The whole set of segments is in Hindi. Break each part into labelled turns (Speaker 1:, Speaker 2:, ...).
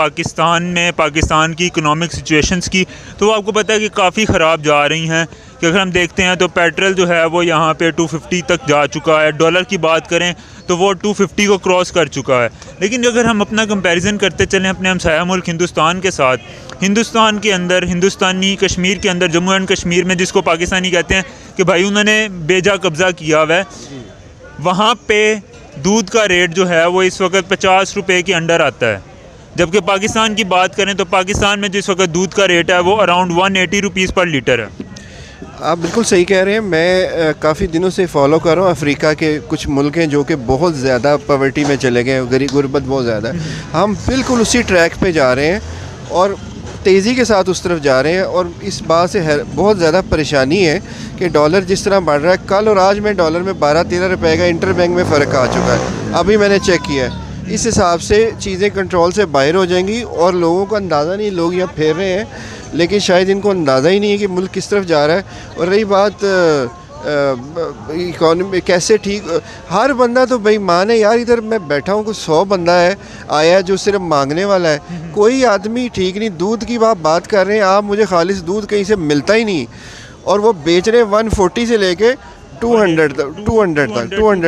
Speaker 1: पाकिस्तान में पाकिस्तान की इकोनॉमिक सिचुएशंस की, तो वो आपको पता है कि काफ़ी ख़राब जा रही हैं। कि अगर हम देखते हैं तो पेट्रोल जो है वो यहाँ पे 250 तक जा चुका है। डॉलर की बात करें तो वो 250 को क्रॉस कर चुका है। लेकिन अगर हम अपना कंपैरिजन करते चलें अपने हमसाया मुल्क हिंदुस्तान के साथ, हिंदुस्तान के अंदर, हिंदुस्तानी कश्मीर के अंदर, जम्मू एंड कश्मीर में, जिसको पाकिस्तानी कहते हैं कि भाई उन्होंने बेजा कब्ज़ा किया हुआ है, वहाँ पे दूध का रेट जो है वो इस वक्त 50 रुपये के अंडर आता है। जबकि पाकिस्तान की बात करें तो पाकिस्तान में जिस वक्त दूध का रेट है वो अराउंड 180 रुपीज़ पर लीटर है।
Speaker 2: आप बिल्कुल सही कह रहे हैं। मैं काफ़ी दिनों से फॉलो कर रहा हूँ अफ्रीका के कुछ मुल्क हैं जो कि बहुत ज़्यादा पॉवर्टी में चले गए, गरीब गुर्बत बहुत ज़्यादा है। हम बिल्कुल उसी ट्रैक पे जा रहे हैं और तेज़ी के साथ उस तरफ जा रहे हैं। और इस बात से बहुत ज़्यादा परेशानी है कि डॉलर जिस तरह बढ़ रहा है, कल और आज में डॉलर में 12-13 रुपये का इंटर बैंक में फ़र्क आ चुका है। अभी मैंने चेक किया है। इस हिसाब से चीज़ें कंट्रोल से बाहर हो जाएंगी और लोगों को अंदाज़ा नहीं, लोग यहाँ फेर रहे हैं लेकिन शायद इनको अंदाज़ा ही नहीं है कि मुल्क किस तरफ जा रहा है। और रही बात इकॉनमी कैसे ठीक, हर बंदा तो बेईमान है यार। इधर मैं बैठा हूँ, कुछ 100 बंदा है आया जो सिर्फ मांगने वाला है, कोई आदमी ठीक नहीं। दूध की आप बात कर रहे हैं, आप मुझे खालिश दूध कहीं से मिलता ही नहीं और वो बेच रहे 140 से लेके 200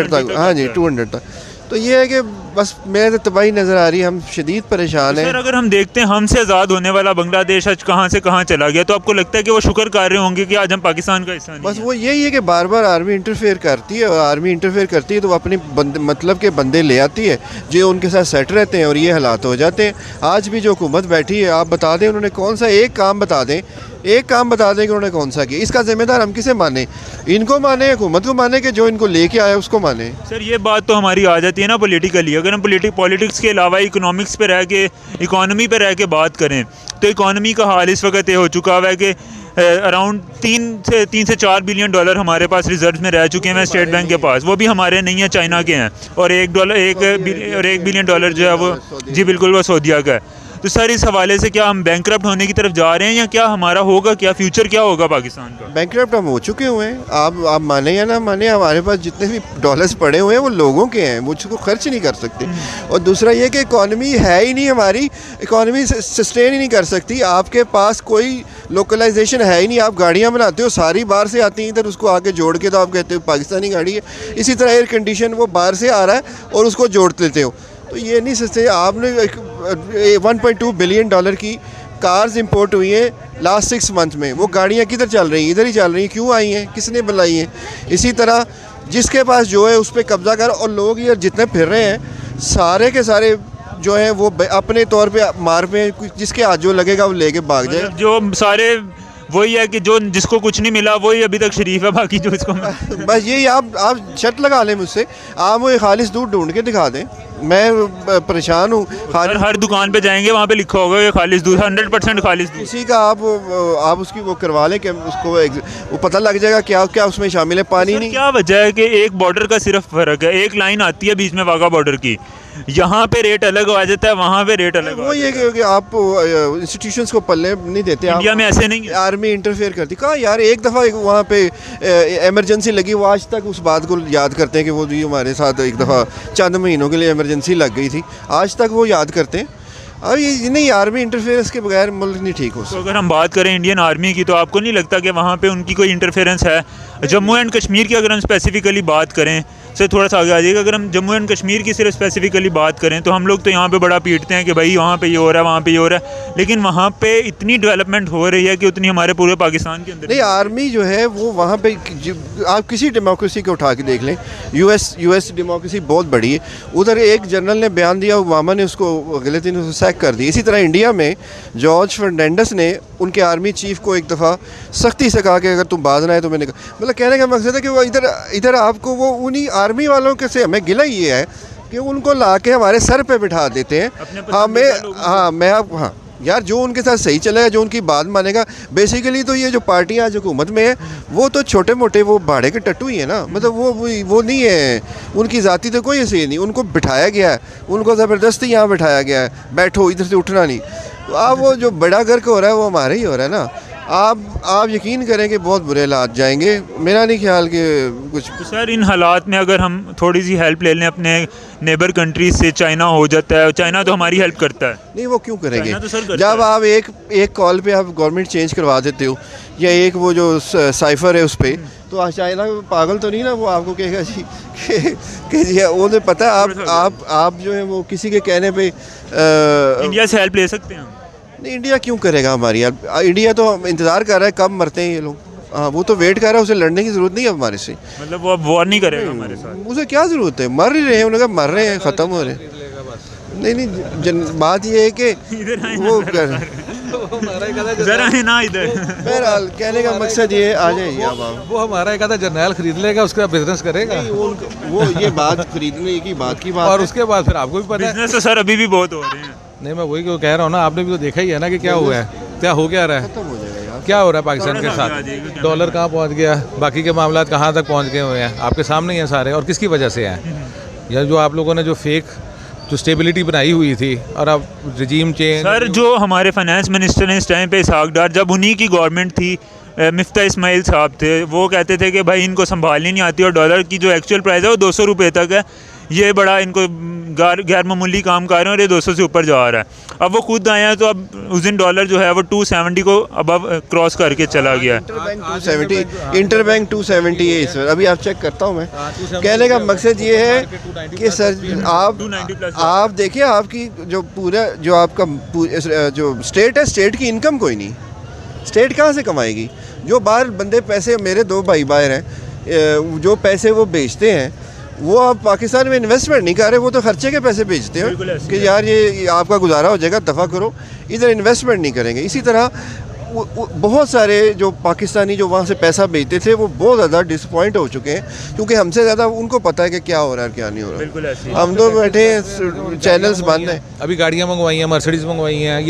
Speaker 2: तक, हाँ जी 200 तक। तो ये है कि बस मेरे तो तबाही नज़र आ रही है, हम शदीद परेशान हैं।
Speaker 1: सर अगर हम देखते हैं हमसे आज़ाद होने वाला बांग्लादेश आज कहाँ से कहाँ चला गया, तो आपको लगता है कि वो शुक्र कर रहे होंगे कि आज हम पाकिस्तान का हिस्सा नहीं
Speaker 2: बस वो यही है कि बार बार आर्मी इंटरफेयर करती है और आर्मी इंटरफेयर करती है तो वो अपने मतलब के बंदे ले आती है जो उनके साथ सेट रहते हैं और ये हालात हो जाते हैं। आज भी जो हुकूमत बैठी है, आप बता दें उन्होंने कौन सा एक काम बता दें, एक काम बता दें कि उन्होंने कौन सा किया। इसका जिम्मेदार हम किसे माने, इनको माने, हुकूमत को माने कि जो इनको लेके आया उसको माने।
Speaker 1: सर ये बात तो हमारी आ जाती है ना पॉलिटिकली। अगर हम पॉलिटिक्स के अलावा इकोनॉमिक्स पे रह के, इकॉनमी पे रह के बात करें तो इकॉनमी का हाल इस वक्त ये हो चुका है कि अराउंड 3 से 4 बिलियन डॉलर हमारे पास रिजर्व में रह चुके हैं स्टेट बैंक के पास। वो भी हमारे नहीं है, चाइना के हैं। और $1 बिलियन डॉलर जो है वो, जी बिल्कुल, वो सऊदीया का है। तो सर इस हवाले से क्या हम बैंकरप्ट होने की तरफ जा रहे हैं या क्या हमारा होगा, क्या फ्यूचर क्या होगा पाकिस्तान का?
Speaker 2: बैंकरप्ट हम हो चुके हुए हैं। आप माने या ना माने, हमारे पास जितने भी डॉलर्स पड़े हुए हैं वो लोगों के हैं, वो उसको खर्च नहीं कर सकते। और दूसरा ये कि इकॉनमी है ही नहीं, हमारी इकॉनमी सस्टेन ही नहीं कर सकती। आपके पास कोई लोकलाइजेशन है ही नहीं। आप गाड़ियाँ बनाते हो सारी बाहर से आती हैं, इधर उसको आके जोड़ के तो आप कहते हो पाकिस्तानी गाड़ी है। इसी तरह एयर कंडीशन वो बाहर से आ रहा है और उसको जोड़ लेते हो, तो ये नहीं सस्ते। आपने 1.2 बिलियन डॉलर की कार्स इंपोर्ट हुई हैं लास्ट 6 मंथ में। वो गाड़ियाँ किधर चल रही हैं? इधर ही चल रही हैं। क्यों आई हैं? किसने बुलाई हैं? इसी तरह जिसके पास जो है उस पर कब्ज़ा कर, और लोग ये जितने फिर रहे हैं सारे के सारे जो हैं वो अपने तौर पे मार पे, जिसके हाथ जो लगेगा वो लेके भाग जाए।
Speaker 1: जो सारे वही है कि जो जिसको कुछ नहीं मिला वही अभी तक शरीफ है, बाकी जो इसको
Speaker 2: बस यही आप शर्त लगा लें मुझसे, आप मुझे खालिश दूध ढूंढ के दिखा दें, मैं परेशान हूँ।
Speaker 1: हर दुकान पे जाएंगे वहाँ पे लिखा होगा ये खालिश दूध, 100% खालिश दूध।
Speaker 2: इसी का आप उसकी वो करवा लें कि उसको वो पता लग जाएगा क्या क्या उसमें शामिल है। पानी नहीं,
Speaker 1: क्या वजह है कि एक बॉर्डर का सिर्फ फ़र्क है, एक लाइन आती है बीच में वाघा बॉर्डर की, यहाँ पे रेट अलग आ जाता है, वहाँ पे रेट अलग।
Speaker 2: वो ये कि आप इंस्टीट्यूशंस को पल्ले नहीं देते।
Speaker 1: इंडिया में ऐसे नहीं,
Speaker 2: आर्मी इंटरफेयर करती। कहा यार एक दफ़ा वहाँ पे एमरजेंसी लगी, वो आज तक उस बात को याद करते हैं कि वो भी हमारे साथ एक दफ़ा चंद महीनों के लिए एमरजेंसी लग गई थी, आज तक वो याद करते हैं। अब ये नहीं, आर्मी इंटरफेरेंस के बगैर मुल्क नहीं ठीक हो सकता।
Speaker 1: तो अगर हम बात करें इंडियन आर्मी की, तो आपको नहीं लगता कि वहाँ पे उनकी कोई इंटरफेरेंस है? जम्मू एंड कश्मीर की अगर हम स्पेसिफिकली बात करें, सर थोड़ा सा आगे आ जाइएगा, अगर हम जम्मू एंड कश्मीर की सिर्फ स्पेसिफिकली बात करें तो हम लोग तो यहाँ पे बड़ा पीटते हैं कि भाई वहाँ पे ये हो रहा है, वहाँ पे ये हो रहा है, लेकिन वहाँ पे इतनी डेवलपमेंट हो रही है कि उतनी हमारे पूरे पाकिस्तान के अंदर
Speaker 2: नहीं। आर्मी जो है वो वहाँ पे, आप किसी डेमोक्रेसी को उठा के देख लें, यूएस डेमोक्रेसी बहुत बड़ी है। उधर एक जनरल ने बयान दिया, ओबामा ने उसको अगले दिन उसको सैक कर दिया। इसी तरह इंडिया में जॉर्ज फर्नांडिस ने उनके आर्मी चीफ को एक दफ़ा सख्ती से कहा कि अगर तुम बाज ना आए तो मैंने कहा, मतलब कहने का मकसद है कि वो इधर आपको वो उन्हीं आर्मी वालों के से हमें गिला ये है कि उनको ला के हमारे सर पे बिठा देते हैं हाँ यार, जो उनके साथ सही चलेगा, जो उनकी बात मानेगा। बेसिकली तो ये जो पार्टियां आज हुकूमत में है वो तो छोटे मोटे वो भाड़े के टट्टू ही है ना, मतलब वो नहीं है, उनकी ज़ाती तो कोई ऐसी नहीं। उनको बिठाया गया है, उनको ज़बरदस्ती यहाँ बिठाया गया है, बैठो इधर से उठना नहीं। तो अब वो जो बड़ा घर का हो रहा है वो हमारे ही हो रहा है ना। आप यकीन करें कि बहुत बुरे हालात जाएंगे। मेरा नहीं ख्याल कि कुछ।
Speaker 1: तो सर इन हालात में अगर हम थोड़ी सी हेल्प ले लें अपने नेबर कंट्रीज से, चाइना हो जाता है, चाइना तो हमारी हेल्प करता है।
Speaker 2: नहीं, वो क्यों करेंगे?
Speaker 1: चाइना तो सर करता
Speaker 2: जब
Speaker 1: है।
Speaker 2: आप एक कॉल पे आप गवर्नमेंट चेंज करवा देते हो, या एक वो जो साइफर है उस पर, तो चाइना पागल तो नहीं ना, वो आपको कहेगा जी कि जी वो तो पता है आप जो है वो किसी के कहने पे
Speaker 1: इंडिया से हेल्प ले सकते हैं हम।
Speaker 2: नहीं, इंडिया क्यों करेगा हमारी हेल्प? इंडिया तो इंतज़ार कर रहा है कब मरते हैं ये लोग। हाँ, वो तो वेट कर रहा है, उसे लड़ने की ज़रूरत नहीं है हमारे से।
Speaker 1: मतलब वो अब वॉर नहीं करेगा हमारे साथ।
Speaker 2: उसे क्या ज़रूरत है? मर ही रहे हैं, उन्होंने कहा मर रहे हैं, ख़त्म हो रहे हैं। नहीं, बात ये है कि
Speaker 1: इधर आए
Speaker 2: वो
Speaker 3: जरा
Speaker 1: है ना इधर।
Speaker 2: बहरहाल कहने का मकसद ये है, आ जाइए आप।
Speaker 3: वो हमारा एक आधा जर्नल खरीद लेगा, उसका बिजनेस करेगा
Speaker 2: वो ये बात खरीदने की बात
Speaker 3: और उसके बाद फिर आपको भी पता है।
Speaker 1: बिजनेस तो सर अभी भी बहुत हो रहे हैं।
Speaker 3: नहीं, मैं वही क्यों कह रहा हूँ ना, आपने भी तो देखा ही है ना कि क्या हुआ है, क्या हो क्या रहा है,
Speaker 2: खत्म हो जाएगा यार।
Speaker 3: क्या हो रहा है पाकिस्तान के
Speaker 1: थोड़ा सा आ
Speaker 3: साथ।
Speaker 1: जाइएगा,
Speaker 3: डॉलर कहाँ पहुँच गया, बाकी के मामला कहाँ तक पहुँच गए हुए हैं, आपके सामने ही हैं सारे। और किसकी वजह से हैं? या जो आप लोगों ने जो फेक जो स्टेबिलिटी बनाई हुई थी, और अब रजीम चेंज।
Speaker 1: सर जो हमारे फाइनेंस मिनिस्टर हैं इस टाइम पे इसहाक डार, जब उन्हीं की गवर्नमेंट थी, मिफ्ता इस्माइल साहब थे, वो कहते थे कि भाई इनको संभालनी नहीं आती और डॉलर की जो एक्चुअल प्राइस है वो 200 रुपये तक है, ये बड़ा इनको गैर मामूली काम कर रहे हैं और ये 200 से ऊपर जा रहा है। अब वो खुद आए हैं तो अब उस दिन डॉलर जो है वो 270 को अब क्रॉस करके चला गया है।
Speaker 2: इंटरबैंक 270 है इस वक्त। अभी आप चेक करता हूँ मैं। कहने का मकसद ये है कि सर आप देखिए, आपकी जो पूरा जो आपका जो स्टेट है, स्टेट की इनकम कोई नहीं, स्टेट कहाँ से कमाएगी? जो बाहर बंदे पैसे, मेरे 2 भाई बाहर हैं, जो पैसे वो बेचते हैं वो आप पाकिस्तान में इन्वेस्टमेंट नहीं कर रहे, वो तो खर्चे के पैसे बेचते हैं कि यार ये आपका गुजारा हो जाएगा, दफ़ा करो। इधर इन्वेस्टमेंट नहीं करेंगे। इसी तरह बहुत सारे जो पाकिस्तानी जो वहाँ से पैसा बेचते थे वो बहुत ज़्यादा डिसपॉइंट हो चुके हैं, क्योंकि हमसे ज़्यादा उनको पता है कि क्या हो रहा है क्या नहीं हो रहा।
Speaker 1: बिल्कुल ऐसे ही।
Speaker 2: हम तो बैठे हैं, चैनल्स बंद हैं।
Speaker 3: अभी गाड़ियाँ मंगवाई हैं, मर्सिडीज मंगवाई हैं,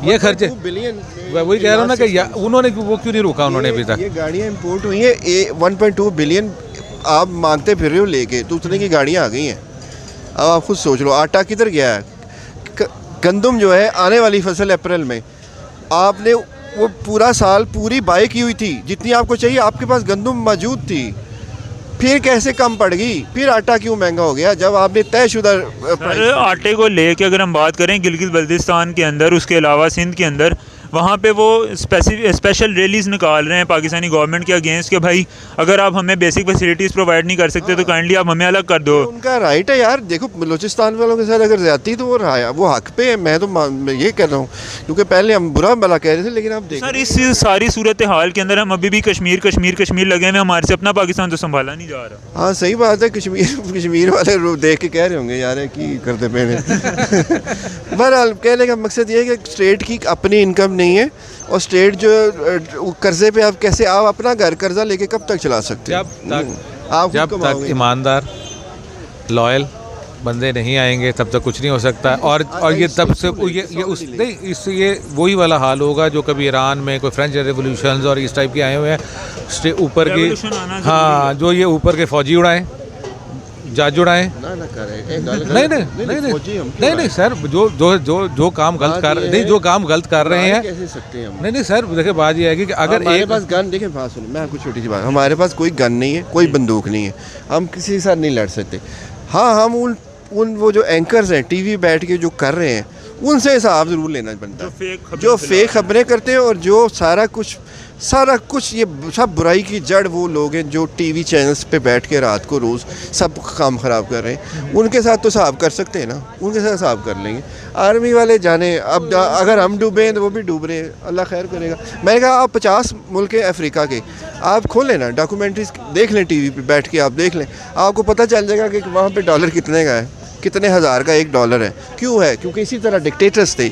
Speaker 3: ये खर्चे।
Speaker 2: बिलियन
Speaker 3: मैं वही कह रहा हूँ ना कि उन्होंने वो क्यों नहीं रोका उन्होंने अभी तक।
Speaker 2: ये गाड़ियाँ इंपोर्ट हुई हैं, 1.2 बिलियन आप मांगते फिर रहे हो लेके, तो उतने की गाड़ियाँ आ गई हैं। अब आप खुद सोच लो, आटा किधर गया है? गंदम जो है आने वाली फसल अप्रैल में, आपने वो पूरा साल पूरी बाई की हुई थी, जितनी आपको चाहिए आपके पास गंदम मौजूद थी, फिर कैसे कम पड़ गई? फिर आटा क्यों महंगा हो गया जब आपने तयशुदा
Speaker 1: सर आटे को लेके अगर हम बात करें गिलगित बल्तिस्तान के अंदर, उसके अलावा सिंध के अंदर, वहाँ पे वो स्पेशल रैलीज़ निकाल रहे हैं पाकिस्तानी गवर्नमेंट के अगेंस्ट कि भाई अगर आप हमें बेसिक फैसिलिटीज़ प्रोवाइड नहीं कर सकते तो काइंडली आप हमें अलग कर दो।
Speaker 2: उनका राइट है यार। देखो बलूचिस्तान वालों के साथ अगर ज़्यादती तो वो हक पे है। मैं तो ये कह रहा हूँ, क्योंकि पहले हम बुरा भला कह रहे थे, लेकिन अब देखो
Speaker 1: सर इस सारी सूरत हाल के अंदर हम अभी भी कश्मीर कश्मीर कश्मीर लगे हुए, हमारे से अपना पाकिस्तान तो संभाला नहीं जा रहा।
Speaker 2: हाँ सही बात है। कश्मीर वाले देख के कह रहे होंगे यार ये की करते पे बहरहाल कहने का मकसद ये है कि स्टेट की अपनी इनकम नहीं है, और स्टेट जो कर्जे पे आप कैसे, आप अपना घर कर्जा लेके कब तक चला सकते हैं?
Speaker 3: जब तक ईमानदार लॉयल बंदे नहीं आएंगे तब तक कुछ नहीं हो सकता। और ये तब से ये उस नहीं इससे ये वही वाला हाल होगा जो कभी ईरान में कोई फ्रेंच रेवोल्यूशन और इस टाइप के आए हुए हैं ऊपर की। हाँ, जो ये ऊपर के फौजी उड़ाएं, जज उड़ाएं। नहीं सर, जो काम गलत कर नहीं, जो काम गलत कर रहे हैं
Speaker 2: कैसे सकते हैं हम?
Speaker 3: नहीं सर, देखिए बात ये है कि अगर
Speaker 2: हमारे पास गन, देखिए बात सुनो, मैं आपको छोटी सी बात, हमारे पास कोई गन नहीं है, कोई बंदूक नहीं है, हम किसी के साथ नहीं लड़ सकते। हाँ, हम उन वो जो एंकर्स हैं टीवी बैठ के जो कर रहे हैं उनसे हिसाब ज़रूर लेना बनता है, जो फेक खबरें करते हैं और जो सारा कुछ ये सब बुराई की जड़ वो लोग हैं जो टीवी चैनल्स पे बैठ के रात को रोज़ सब काम ख़राब कर रहे हैं। उनके साथ तो हिसाब कर सकते हैं ना, उनके साथ हिसाब कर लेंगे। आर्मी वाले जाने, अब अगर हम डूबे हैं तो वो भी डूब रहे हैं, अल्लाह खैर करेगा। मैंने कहा आप 50 मुल्क हैं अफ्रीका के, आप खोल लेना डॉक्यूमेंट्रीज देख लें, टीवी पे बैठ के आप देख लें, आपको पता चल जाएगा कि वहाँ पे डॉलर कितने का है, कितने हज़ार का $1 है। क्यों है? क्योंकि इसी तरह डिक्टेटर्स थे,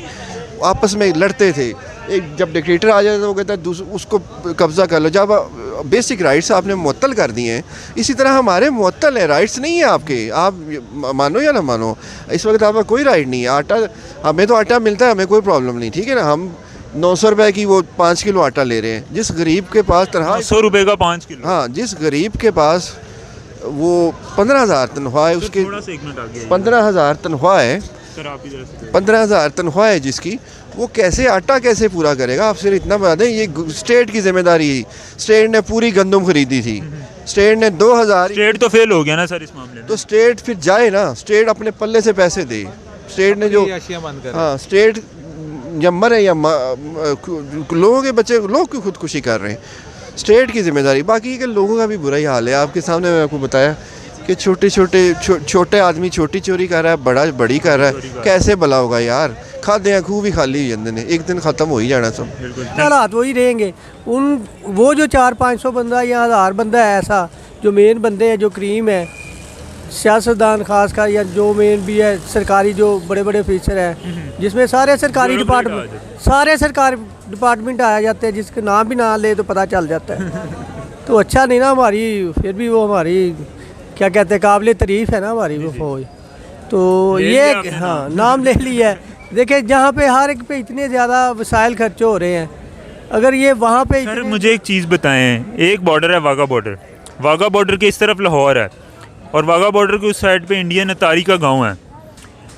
Speaker 2: आपस में लड़ते थे। एक जब डिक्टेटर आ जाता है तो वो कहता है उसको कब्ज़ा कर लो। जब बेसिक राइट्स आपने मुअत्तल कर दिए हैं, इसी तरह हमारे मुअत्तल हैं, राइट्स नहीं है आपके, आप मानो या ना मानो, इस वक्त आपका कोई राइट नहीं है। आटा, हमें तो आटा मिलता है, हमें कोई प्रॉब्लम नहीं, ठीक है ना। हम 900 रुपये की वो 5 किलो आटा ले रहे हैं। जिस गरीब के पास
Speaker 1: 100 रुपये का 5 किलो,
Speaker 2: हाँ, जिस गरीब के पास वो 15,000 तनख्वाह है, उसके 15,000 तनख्वाह है,
Speaker 1: सर आप इधर से
Speaker 2: 15,000 तनख्वाह है जिसकी, वो कैसे आटा कैसे पूरा करेगा? आप सिर्फ इतना बता दें, ये स्टेट की जिम्मेदारी है। स्टेट ने पूरी गंदम खरीदी थी, स्टेट ने 2000,
Speaker 1: स्टेट तो फेल हो गया ना सर इस मामले में।
Speaker 2: तो स्टेट फिर जाए ना, स्टेट अपने पल्ले से पैसे दे। स्टेट ने जो,
Speaker 3: अशिया बंद कर,
Speaker 2: हाँ, स्टेट या मरे या लोगों के बच्चे, लोग क्यों खुदकुशी कर रहे हैं? स्टेट की जिम्मेदारी। बाकी के लोगों का भी बुरा ही हाल है। आपके सामने मैं आपको बताया कि छोटे आदमी छोटी चोरी कर रहा है, बड़ा बड़ी कर रहा है। कैसे भला होगा यार? खाते खूह भी खाली हो जाते हैं, एक दिन ख़त्म हो ही जाना सब।
Speaker 4: हालात वही रहेंगे। वो जो 400-500 बंदा या 1000 बंदा है ऐसा, जो मेन बंदे हैं, जो क्रीम है, सियासतदान खास कर, या जो मेन भी है सरकारी, जो बड़े बड़े ऑफिसर हैं, जिसमें सारे सरकारी डिपार्टमेंट आ जाते हैं, जिसके नाम भी ना ले तो पता चल जाता है। तो अच्छा नहीं ना हमारी, फिर भी वो हमारी क्या कहते हैं, काबिल तारीफ़ है ना हमारी वो फौज। तो ये हाँ, नाम ले लिया है। देखिए जहाँ पे हर एक पे इतने ज़्यादा वसाइल खर्च हो रहे हैं, अगर ये वहाँ पे
Speaker 1: सर मुझे एक चीज़ बताएं, एक बॉर्डर है वाघा बॉर्डर, वाघा बॉर्डर के इस तरफ लाहौर है और वाघा बॉर्डर के उस साइड पे इंडियन अतारी का गांव है।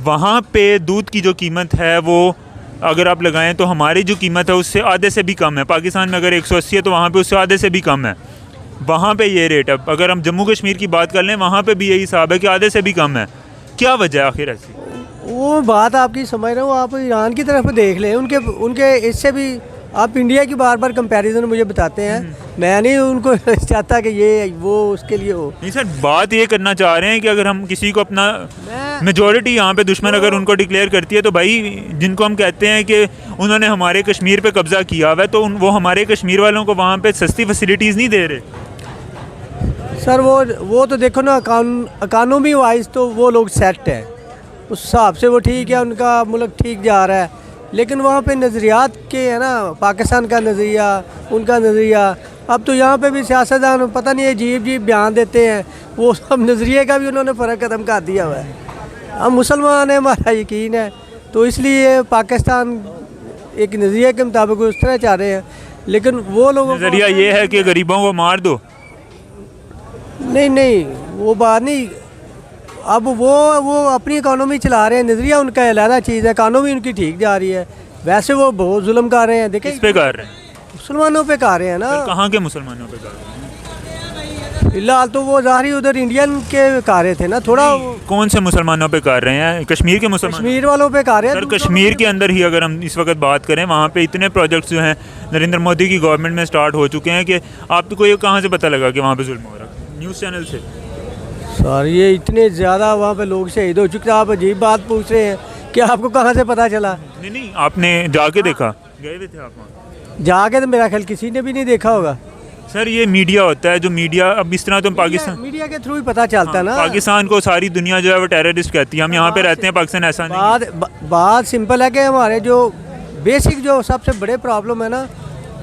Speaker 1: वहाँ पे दूध की जो कीमत है वो अगर आप लगाएं तो हमारी जो कीमत है उससे आधे से भी कम है। पाकिस्तान में अगर 180 है तो वहाँ पे उससे आधे से भी कम है। वहाँ पे ये रेट है। अगर हम जम्मू कश्मीर की बात कर लें, वहाँ पे भी यही हिसाब है कि आधे से भी कम है। क्या वजह है आखिर ऐसी? वो
Speaker 4: बात आपकी समझ रहा हूँ। आप ईरान की तरफ देख लें, उनके इससे भी आप इंडिया की बार बार कंपैरिजन मुझे बताते हैं। मैं नहीं उनको चाहता कि ये वो उसके लिए हो।
Speaker 1: नहीं सर, बात ये करना चाह रहे हैं कि अगर हम किसी को अपना मेजॉरिटी यहाँ पे दुश्मन अगर उनको डिक्लेयर करती है तो भाई जिनको हम कहते हैं कि उन्होंने हमारे कश्मीर पे कब्जा किया हुआ है, तो वो हमारे कश्मीर वालों को वहाँ पे सस्ती फैसिलिटीज़ नहीं दे रहे।
Speaker 4: सर वो तो देखो ना, इकानमी वाइज तो वो लोग सेट है, उस हिसाब से वो ठीक है, उनका मुल्क ठीक जा रहा है। लेकिन वहाँ पे नज़रियात के है ना, पाकिस्तान का नज़रिया, उनका नज़रिया। अब तो यहाँ पे भी सियासतदान पता नहीं अजीब बयान देते हैं, वो सब नज़रिए का भी उन्होंने फ़र्क ख़त्म कर दिया हुआ है। हम मुसलमान हैं, हमारा यकीन है, तो इसलिए पाकिस्तान एक नज़रिए के मुताबिक उस तरह चाह रहे हैं। लेकिन वो लोग
Speaker 1: नज़रिया ये है कि गरीबों को मार दो।
Speaker 4: नहीं, वो बात नहीं। अब वो अपनी इकानमी चला रहे हैं, नज़रिया उनका अलग चीज़ है, इकानमी उनकी ठीक जा रही है। वैसे वो बहुत जुल्म कर रहे हैं। देखिए
Speaker 1: किस पे कर रहे हैं?
Speaker 4: मुसलमानों पे कर रहे हैं ना।
Speaker 1: कहाँ के मुसलमानों पे कर रहे हैं?
Speaker 4: फिलहाल तो वो ज़ाहिर उधर इंडियन के कर रहे थे ना थोड़ा।
Speaker 1: कौन से मुसलमानों पे कर रहे हैं? कश्मीर के मुसलमान,
Speaker 4: कश्मीर वालों पे कर रहे हैं।
Speaker 1: सर कश्मीर के अंदर ही अगर हम इस वक्त बात करें, वहाँ पे इतने प्रोजेक्ट्स जो हैं नरेंद्र मोदी की गवर्नमेंट में स्टार्ट हो चुके हैं कि आपको ये कहाँ से पता लगा कि वहाँ पे जुल्म हो रहा है? न्यूज़ चैनल से।
Speaker 4: सर ये इतने ज़्यादा वहाँ पे लोग शहीद हो चुके हैं, आप अजीब बात पूछ रहे हैं कि आपको कहाँ से पता चला?
Speaker 1: नहीं, आपने जाके देखा? गए हुए थे आप वहाँ?
Speaker 4: जाके तो मेरा ख्याल किसी ने भी नहीं देखा होगा।
Speaker 1: सर ये मीडिया होता है, जो मीडिया अब इस तरह तो पाकिस्तान
Speaker 4: मीडिया के थ्रू ही पता चलता है ना।
Speaker 1: पाकिस्तान को सारी दुनिया जो है वो टेररिस्ट कहती है। हम यहाँ पे रहते हैं, पाकिस्तान ऐसा नहीं।
Speaker 4: बात सिंपल है कि हमारे जो बेसिक जो सबसे बड़े प्रॉब्लम है ना,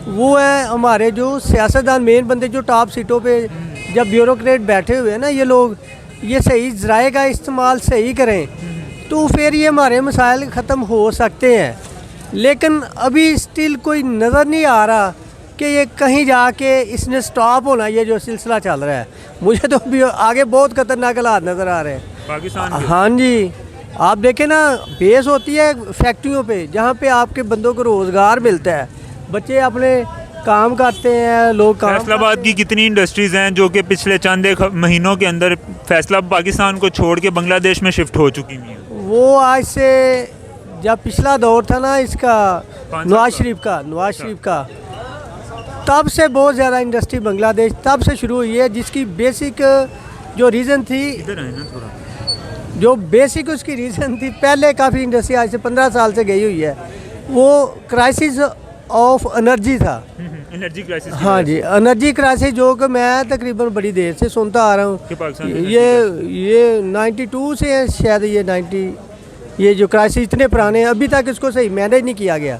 Speaker 4: वो है हमारे जो सियासतदान मेन बंदे जो टॉप सीटों पे जब ब्यूरोक्रेट बैठे हुए हैं ना, ये लोग ये सही ज़राए का इस्तेमाल सही करें तो फिर ये हमारे मसाइल ख़त्म हो सकते हैं। लेकिन अभी स्टिल कोई नज़र नहीं आ रहा कि ये कहीं जाके इसने स्टॉप होना, ये जो सिलसिला चल रहा है। मुझे तो अभी आगे बहुत खतरनाक हालात नज़र आ रहे हैं
Speaker 1: पाकिस्तान के।
Speaker 4: हाँ जी, आप देखें ना, बेस होती है फैक्ट्रियों पे, जहाँ पे आपके बंदों को रोज़गार मिलता है, बच्चे अपने काम करते हैं, लोग काम।
Speaker 1: फैसलाबाद की कितनी इंडस्ट्रीज़ हैं जो कि पिछले चंद एक महीनों के अंदर पाकिस्तान को छोड़ के बांग्लादेश में शिफ्ट हो चुकी हैं।
Speaker 4: वो आज से जब पिछला दौर था ना इसका नवाज शरीफ का तब से बहुत ज़्यादा इंडस्ट्री बांग्लादेश तब से शुरू हुई है, जिसकी बेसिक जो रीज़न थी,
Speaker 1: इधर है ना थोड़ा,
Speaker 4: जो बेसिक उसकी रीज़न थी, पहले काफ़ी इंडस्ट्री आज से 15 साल से गई हुई है, वो क्राइसिस ऑफ एनर्जी था।
Speaker 1: Energy crisis.
Speaker 4: हाँ जी, एनर्जी क्राइसिस, जो कि मैं तकरीबन बड़ी देर से सुनता आ रहा हूँ। ये 92 से है शायद, ये 90, ये जो क्राइसिस इतने पुराने हैं, अभी तक इसको सही मैनेज नहीं किया गया।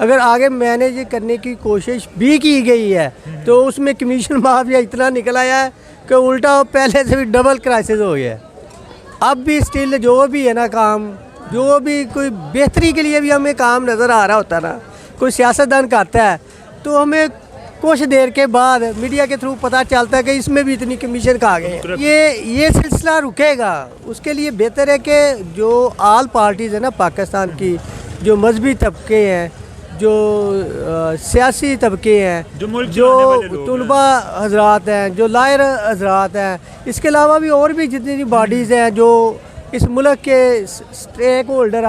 Speaker 4: अगर आगे मैनेज करने की कोशिश भी की गई है तो उसमें कमीशन माफिया इतना निकल आया है कि उल्टा पहले से भी डबल क्राइसिस हो गया है। अब भी स्टिल जो भी है ना काम, जो भी कोई बेहतरी के लिए भी हमें काम नज़र आ रहा होता है ना, कोई सियासतदान करता है तो हमें कुछ देर के बाद मीडिया के थ्रू पता चलता है कि इसमें भी इतनी कमीशन खा गए हैं। ये सिलसिला रुकेगा, उसके लिए बेहतर है कि जो आल पार्टीज़ है ना पाकिस्तान की, जो मजहबी तबके हैं, जो सियासी तबके हैं, जो तुलबा हजरात हैं, जो लायर हजरात हैं, इसके अलावा भी और भी जितनी बॉडीज़ हैं जो इस मुल्क के स्टेक होल्डर